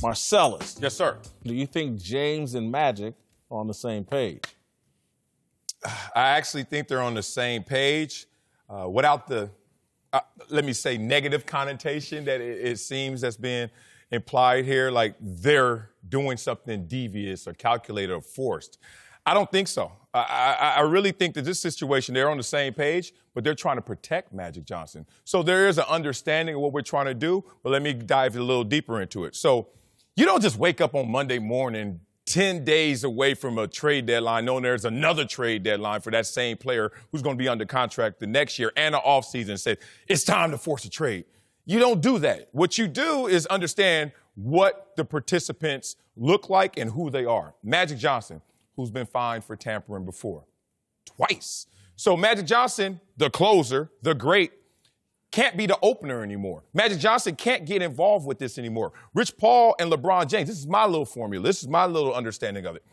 Marcellus. Yes, sir. Do you think James and Magic are on the same page? I actually think they're on the same page without the, let me say, negative connotation that it seems that's been implied here, like they're doing something devious or calculated or forced. I don't think so. I really think that this situation, they're on the same page, but they're trying to protect Magic Johnson. So there is an understanding of what we're trying to do, but let me dive a little deeper into it. So you don't just wake up on Monday morning 10 days away from a trade deadline, knowing there's another trade deadline for that same player who's going to be under contract the next year and an offseason and say, it's time to force a trade. You don't do that. What you do is understand what the participants look like and who they are. Magic Johnson, who's been fined for tampering before, twice. So Magic Johnson, the closer, the great, can't be the opener anymore. Magic Johnson can't get involved with this anymore. Rich Paul and LeBron James, this is my little formula. This is my little understanding of it.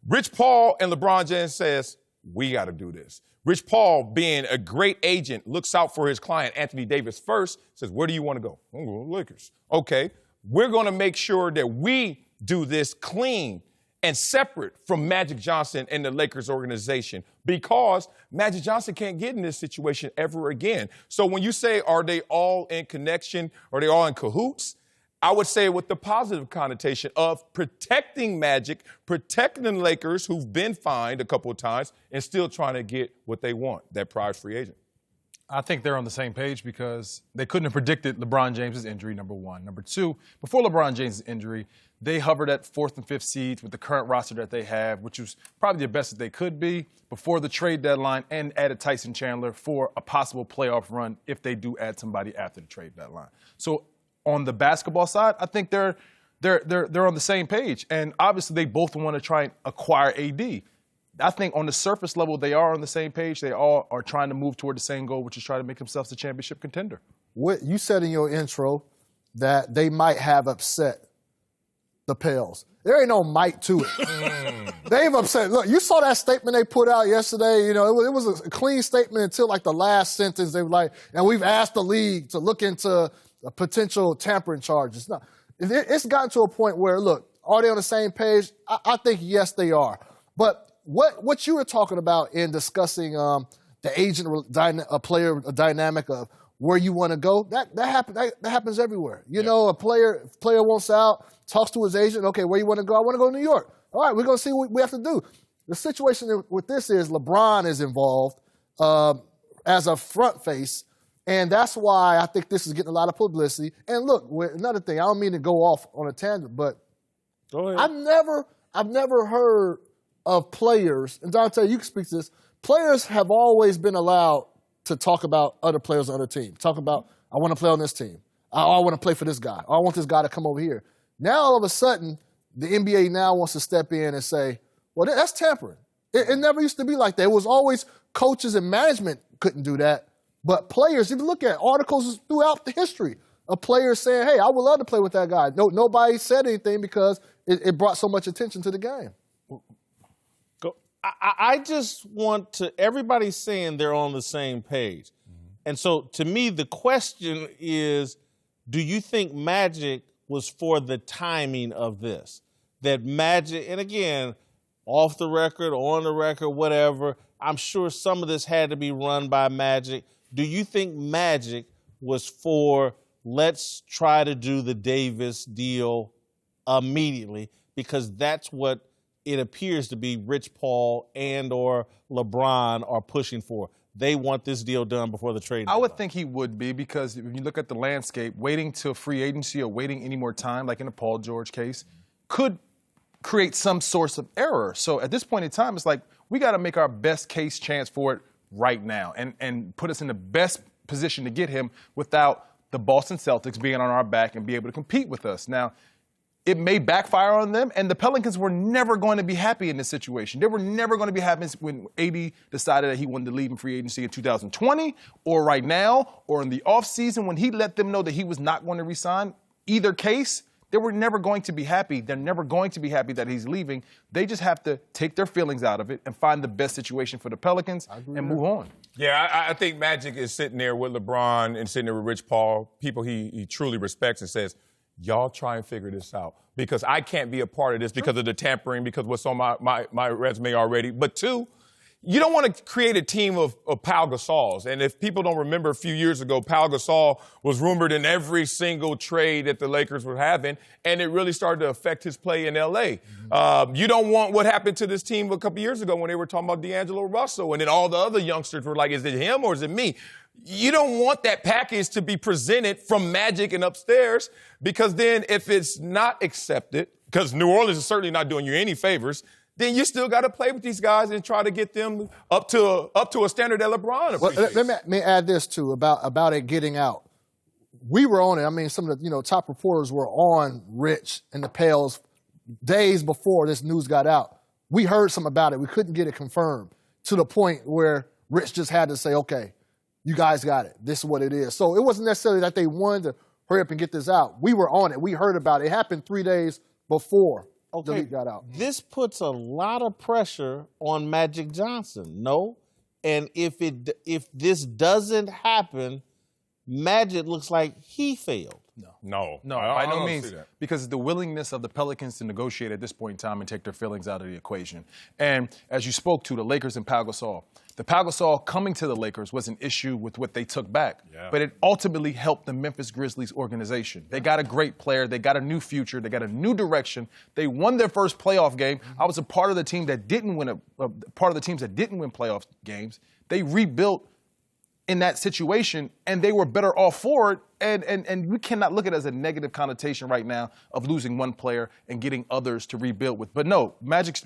Rich Paul and LeBron James says, we got to do this. Rich Paul, being a great agent, looks out for his client, Anthony Davis, first, says, where do you want to go? I'm going to the Lakers. Okay, we're going to make sure that we do this clean and separate from Magic Johnson and the Lakers organization, because Magic Johnson can't get in this situation ever again. So when you say, are they all in connection? Are they all in cahoots? I would say with the positive connotation of protecting Magic, protecting the Lakers, who've been fined a couple of times, and still trying to get what they want, that prize free agent. I think they're on the same page because they couldn't have predicted LeBron James' injury, number one. Number two, before LeBron James' injury, they hovered at 4th and 5th seeds with the current roster that they have, which was probably the best that they could be before the trade deadline, and added Tyson Chandler for a possible playoff run if they do add somebody after the trade deadline. So on the basketball side, I think they're on the same page. And obviously they both want to try and acquire AD. I think on the surface level, they are on the same page. They all are trying to move toward the same goal, which is try to make themselves a championship contender. What you said in your intro that they might have upset the Pels. There ain't no might to it. They've upset. Look, you saw that statement they put out yesterday. You know, it was a clean statement until like the last sentence. They were like, and we've asked the league to look into potential tampering charges. No, it's gotten to a point where, look, are they on the same page? I think yes, they are. But what you were talking about in discussing the agent player dynamic of where you want to go, that happens everywhere. You know, a player wants out, talks to his agent, okay, where you want to go? I want to go to New York. All right, we're going to see what we have to do. The situation with this is LeBron is involved as a front face, and that's why I think this is getting a lot of publicity. And look, another thing, I don't mean to go off on a tangent, but Go ahead. I've never heard of players, and Dahntay, you can speak to this, players have always been allowed to talk about other players on other teams. Talk about, I want to play on this team. I want to play for this guy. I want this guy to come over here. Now, all of a sudden, the NBA now wants to step in and say, well, that's tampering. It never used to be like that. It was always coaches and management couldn't do that. But players, if you look at articles throughout the history of players saying, hey, I would love to play with that guy. Nobody said anything because it brought so much attention to the game. I just want to, everybody's saying they're on the same page. And so to me, the question is, do you think Magic was for the timing of this? That Magic, and again, off the record, on the record, whatever, I'm sure some of this had to be run by Magic. Do you think Magic was for, let's try to do the Davis deal immediately? Because that's what it appears to be Rich Paul and or LeBron are pushing for. They want this deal done before the trade deadline. I would think he would be, because if you look at the landscape, waiting till free agency or waiting any more time, like in the Paul George case, could create some source of error. So at this point in time, it's like we got to make our best case chance for it right now and put us in the best position to get him without the Boston Celtics being on our back and be able to compete with us. Now, it may backfire on them, and the Pelicans were never going to be happy in this situation. They were never going to be happy when AD decided that he wanted to leave in free agency in 2020, or right now, or in the offseason when he let them know that he was not going to resign. Either case, they were never going to be happy. They're never going to be happy that he's leaving. They just have to take their feelings out of it and find the best situation for the Pelicans and move on. Yeah, I think Magic is sitting there with LeBron and sitting there with Rich Paul, people he truly respects, and says, y'all try and figure this out because I can't be a part of this because of the tampering, because what's on my resume already. But two, you don't want to create a team of Pau Gasols. And if people don't remember, a few years ago, Pau Gasol was rumored in every single trade that the Lakers were having, and it really started to affect his play in L.A. You don't want what happened to this team a couple years ago when they were talking about D'Angelo Russell, and then all the other youngsters were like, is it him or is it me? You don't want that package to be presented from Magic and upstairs, because then if it's not accepted, because New Orleans is certainly not doing you any favors, then you still got to play with these guys and try to get them up to a standard that LeBron appreciates. Well, let me add this, too, about it getting out. We were on it. I mean, some of the top reporters were on Rich and the Pels days before this news got out. We heard some about it. We couldn't get it confirmed to the point where Rich just had to say, okay, you guys got it. This is what it is. So it wasn't necessarily that they wanted to hurry up and get this out. We were on it. We heard about it. It happened 3 days before. The leak got out. This puts a lot of pressure on Magic Johnson, no? And if this doesn't happen, Magic looks like he failed. No, by no don't means. see that. Because the willingness of the Pelicans to negotiate at this point in time and take their feelings out of the equation. And as you spoke to, the Lakers and Pau Gasol. The Pau Gasol coming to the Lakers was an issue with what they took back. Yeah. But it ultimately helped the Memphis Grizzlies organization. They got a great player. They got a new future. They got a new direction. They won their first playoff game. I was a part of the team that didn't win part of the teams that didn't win playoff games. They rebuilt in that situation, and they were better off for it. And we cannot look at it as a negative connotation right now of losing one player and getting others to rebuild with. But no, Magic's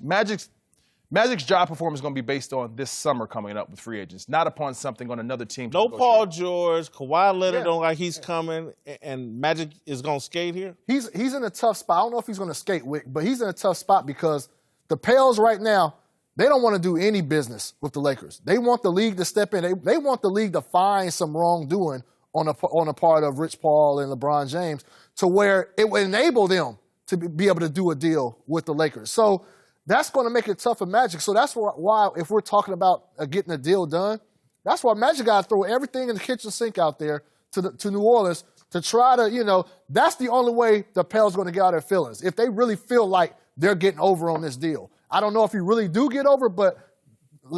job performance is going to be based on this summer coming up with free agents, not upon something on another team. No Paul George, Kawhi Leonard don't like he's coming, and Magic is going to skate here? He's in a tough spot. I don't know if he's going to skate, Wick, but he's in a tough spot because the Pels right now, they don't want to do any business with the Lakers. They want the league to step in. They want the league to find some wrongdoing on a part of Rich Paul and LeBron James to where it would enable them to be able to do a deal with the Lakers. So that's going to make it tough for Magic. So that's why, if we're talking about getting a deal done, that's why Magic got to throw everything in the kitchen sink out there to New Orleans to try to, that's the only way the Pels going to get out of their feelings. If they really feel like they're getting over on this deal. I don't know if you really do get over, but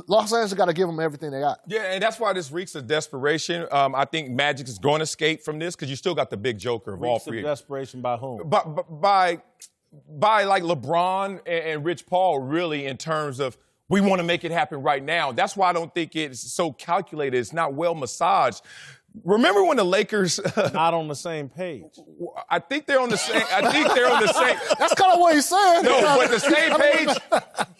Los Angeles got to give them everything they got. Yeah, and that's why this reeks of desperation. I think Magic is going to escape from this because you still got the big joker of all three. Reeks of desperation by whom? By like LeBron and Rich Paul, really, in terms of we want to make it happen right now. That's why I don't think it's so calculated. It's not well massaged. Remember when the Lakers not on the same page? I think they're on the same. That's kind of what he's saying. No, but the same page.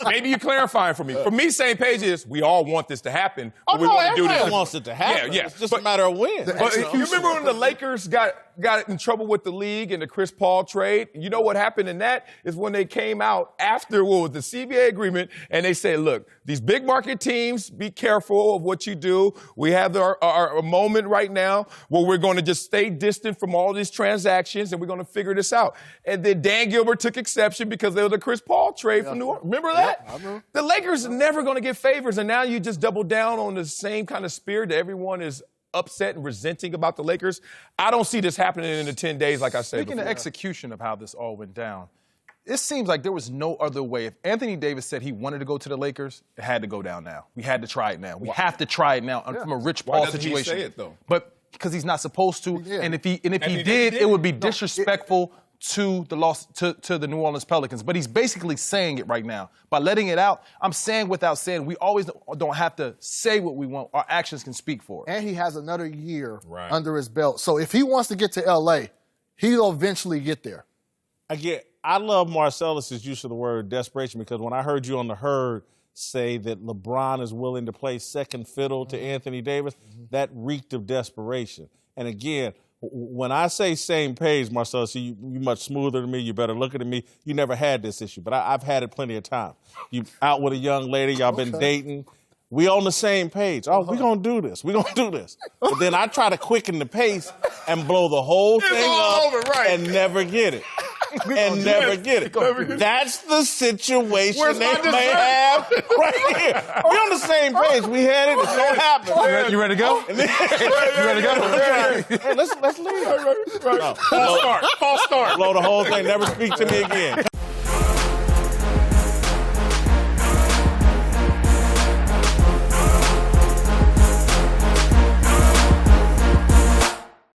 Maybe you clarifying for me. For me, same page is we all want this to happen. But we want to do this. Wants it to happen. Yeah. It's just a matter of when. But you remember when the Lakers got in trouble with the league in the Chris Paul trade? You know what happened in that is when they came out after what was the CBA agreement and they said, look, these big market teams, be careful of what you do. We have our moment right now where we're going to just stay distant from all these transactions and we're going to figure this out. And then Dan Gilbert took exception because there was a Chris Paul trade from New Orleans. Remember that? I know. The Lakers are never going to get favors, and now you just double down on the same kind of spirit that everyone is upset and resenting about the Lakers. I don't see this happening in the 10 days, like I said Speaking before. of execution of how this all went down, it seems like there was no other way. If Anthony Davis said he wanted to go to the Lakers, it had to go down now. We had to try it now. We have to try it now from a Rich Paul situation. Why doesn't he say it, though? But because he's not supposed to, and if he did, it would be disrespectful to the New Orleans Pelicans. But he's basically saying it right now. By letting it out, I'm saying without saying, we always don't have to say what we want. Our actions can speak for it. And he has another year under his belt. So if he wants to get to L.A., he'll eventually get there. I love Marcellus's use of the word desperation because when I heard you on the herd say that LeBron is willing to play second fiddle to Anthony Davis, that reeked of desperation. And again, when I say same page, Marcellus, you're much smoother than me. You're better looking than me. You never had this issue, but I've had it plenty of times. You out with a young lady, y'all been dating. We on the same page. Oh, we're going to do this. We're going to do this. But then I try to quicken the pace and blow the whole thing up and never get it. and never get it. That's the situation Where's they my may dessert? have right here. We're on the same page. We had it. It so happened. You ready to go? You ready to go? Hey, let's leave. False start. Blow the whole thing. Never speak to me again.